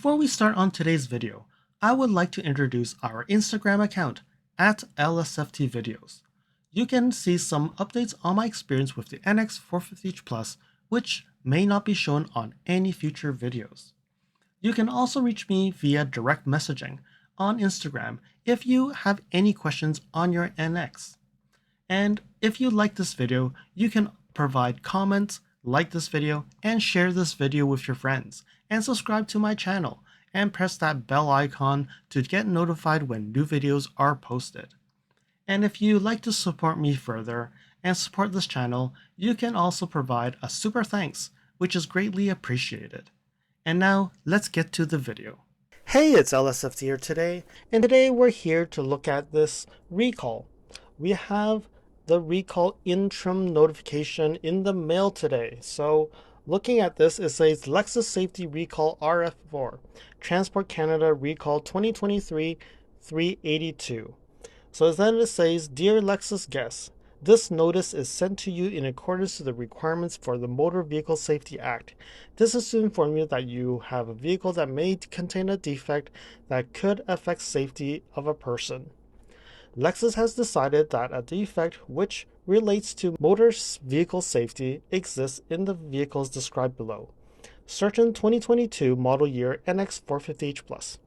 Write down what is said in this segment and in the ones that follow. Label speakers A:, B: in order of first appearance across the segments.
A: Before we start on today's video, I would like to introduce our Instagram account at LSFT Videos. You can see some updates on my experience with the NX450h Plus, which may not be shown on any future videos. You can also reach me via direct messaging on Instagram if you have any questions on your NX. And if you like this video, you can provide comments, like this video, and share this video with your friends, and subscribe to my channel, and press that bell icon to get notified when new videos are posted. And if you'd like to support me further and support this channel, you can also provide a super thanks, which is greatly appreciated. And now, let's get to the video. Hey, it's LSFT here today, and today we're here to look at this recall. We have the recall interim notification in the mail today. So looking at this, it says Lexus Safety Recall RF4, Transport Canada Recall 2023-382. So then it says, Dear Lexus guests, this notice is sent to you in accordance to the requirements for the Motor Vehicle Safety Act. This is to inform you that you have a vehicle that may contain a defect that could affect safety of a person. Lexus has decided that a defect which relates to motor vehicle safety exists in the vehicles described below. Certain 2022 model year NX450h Plus.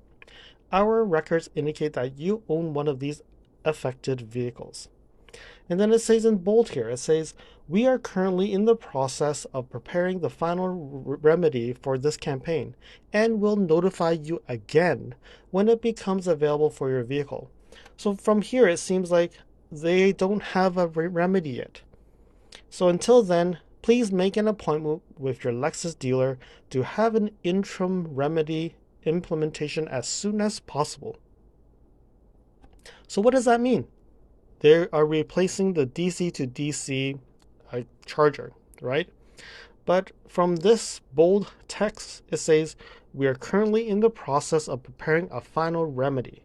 A: Our records indicate that you own one of these affected vehicles. And then it says in bold here, it says, we are currently in the process of preparing the final remedy for this campaign and will notify you again when it becomes available for your vehicle. So from here, it seems like they don't have a remedy yet. So until then, please make an appointment with your Lexus dealer to have an interim remedy implementation as soon as possible. So what does that mean? They are replacing the DC to DC charger, right? But from this bold text, it says, we are currently in the process of preparing a final remedy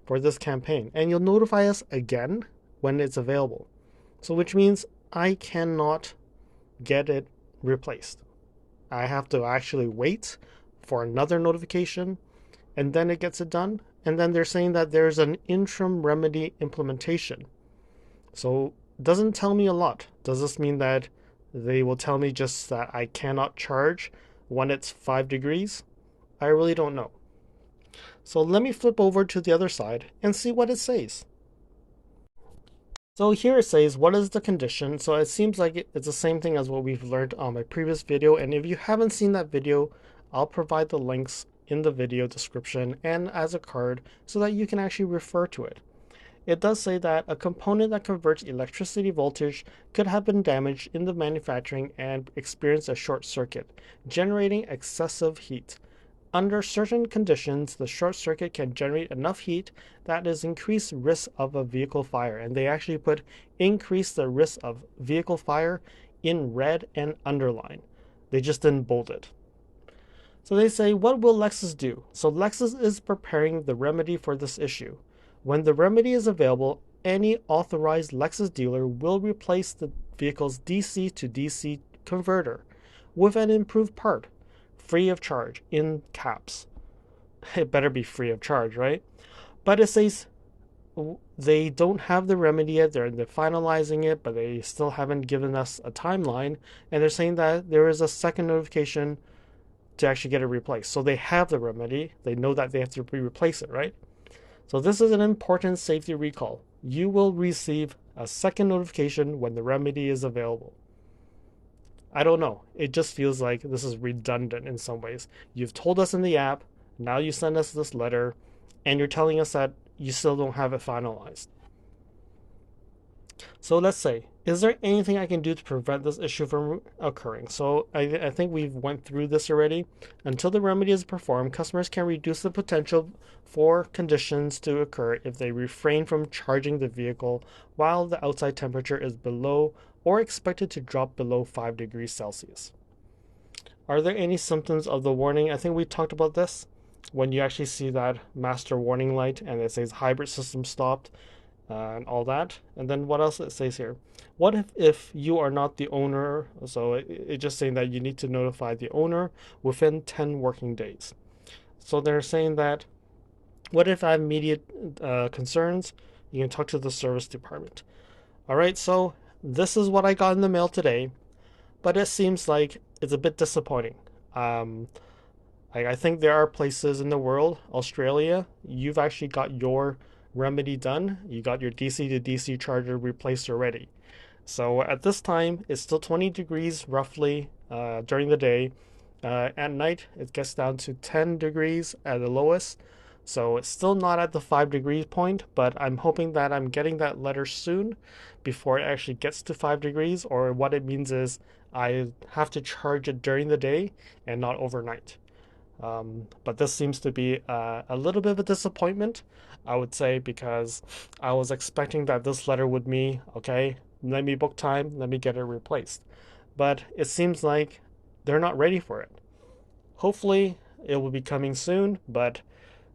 A: for this campaign, and you'll notify us again when it's available. So which means I cannot get it replaced. I have to actually wait for another notification, and then it gets it done. And then they're saying that there's an interim remedy implementation. So it doesn't tell me a lot. Does this mean that they will tell me just that I cannot charge when it's 5 degrees? I really don't know. So let me flip over to the other side and see what it says. So here it says, what is the condition? So it seems like it's the same thing as what we've learned on my previous video. And if you haven't seen that video, I'll provide the links in the video description and as a card so that you can actually refer to it. It does say that a component that converts electricity voltage could have been damaged in the manufacturing and experience a short circuit, generating excessive heat. Under certain conditions, the short circuit can generate enough heat that is increased risk of a vehicle fire. And they actually put increase the risk of vehicle fire in red and underline. They just didn't bold it. So they say, what will Lexus do? So Lexus is preparing the remedy for this issue. When the remedy is available, any authorized Lexus dealer will replace the vehicle's DC to DC converter with an improved part, free of charge, in caps. It better be free of charge, right? But it says they don't have the remedy yet. They're finalizing it, but they still haven't given us a timeline. And they're saying that there is a second notification to actually get it replaced. So they have the remedy. They know that they have to replace it, right? So this is an important safety recall. You will receive a second notification when the remedy is available. I don't know. It just feels like this is redundant in some ways. You've told us in the app, now you send us this letter, and you're telling us that you still don't have it finalized. So let's say, is there anything I can do to prevent this issue from occurring? So I think we've went through this already. Until the remedy is performed, customers can reduce the potential for conditions to occur if they refrain from charging the vehicle while the outside temperature is below or expected to drop below 5 degrees Celsius. Are there any symptoms of the warning? I think we talked about this. When you actually see that master warning light and it says hybrid system stopped, and all that. And then what else it says here? What if you are not the owner? So it's just saying that you need to notify the owner within 10 working days. So they're saying that what if I have immediate concerns? You can talk to the service department. All right, so this is what I got in the mail today, but it seems like it's a bit disappointing. Um, I think there are places in the world, Australia, you've actually got your remedy done. You got your DC to DC charger replaced already. So at this time, it's still 20 degrees roughly during the day. At night, it gets down to 10 degrees at the lowest. So it's still not at the 5 degrees point, but I'm hoping that I'm getting that letter soon before it actually gets to 5 degrees. Or what it means is I have to charge it during the day and not overnight. But this seems to be a little bit of a disappointment, I would say, because I was expecting that this letter would mean, okay, let me book time, let me get it replaced. But it seems like they're not ready for it. Hopefully, it will be coming soon, but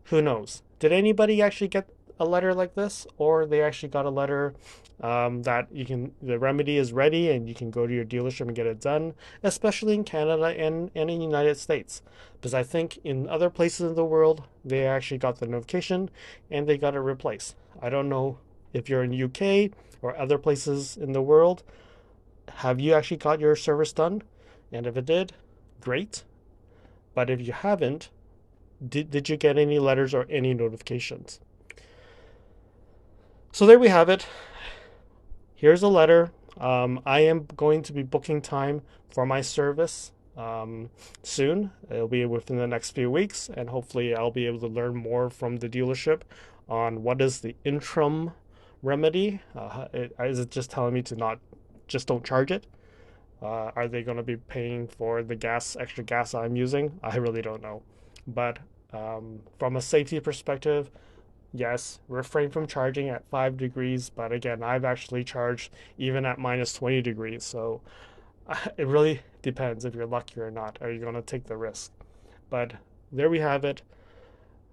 A: who knows? Did anybody actually get a letter like this, or they actually got a letter that the remedy is ready and you can go to your dealership and get it done, especially in Canada and in the United States, because I think in other places in the world they actually got the notification and they got it replaced. I don't know if you're in UK or other places in the world. Have you actually got your service done? And if it did, great. But if you haven't, did you get any letters or any notifications? So there we have it. Here's a letter. I am going to be booking time for my service soon. It'll be within the next few weeks, and hopefully, I'll be able to learn more from the dealership on what is the interim remedy. Is it just telling me to not just don't charge it? Are they going to be paying for the extra gas I'm using? I really don't know. But from a safety perspective, yes, refrain from charging at 5 degrees, but again, I've actually charged even at minus 20 degrees. So it really depends if you're lucky or not. Are you going to take the risk? But there we have it.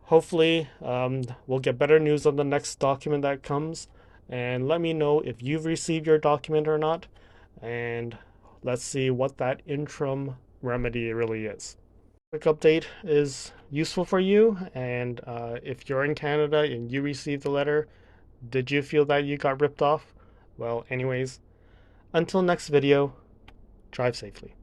A: Hopefully, we'll get better news on the next document that comes. And let me know if you've received your document or not. And let's see what that interim remedy really is. Quick update is useful for you. And if you're in Canada and you received the letter, did you feel that you got ripped off? Well, anyways, until next video, drive safely.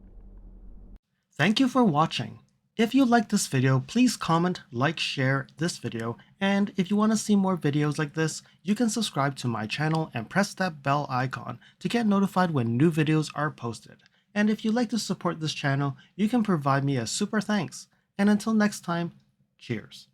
A: Thank you for watching. If you liked this video, please comment, like, share this video, and if you want to see more videos like this, you can subscribe to my channel and press that bell icon to get notified when new videos are posted. And if you'd like to support this channel, you can provide me a super thanks. And until next time, cheers.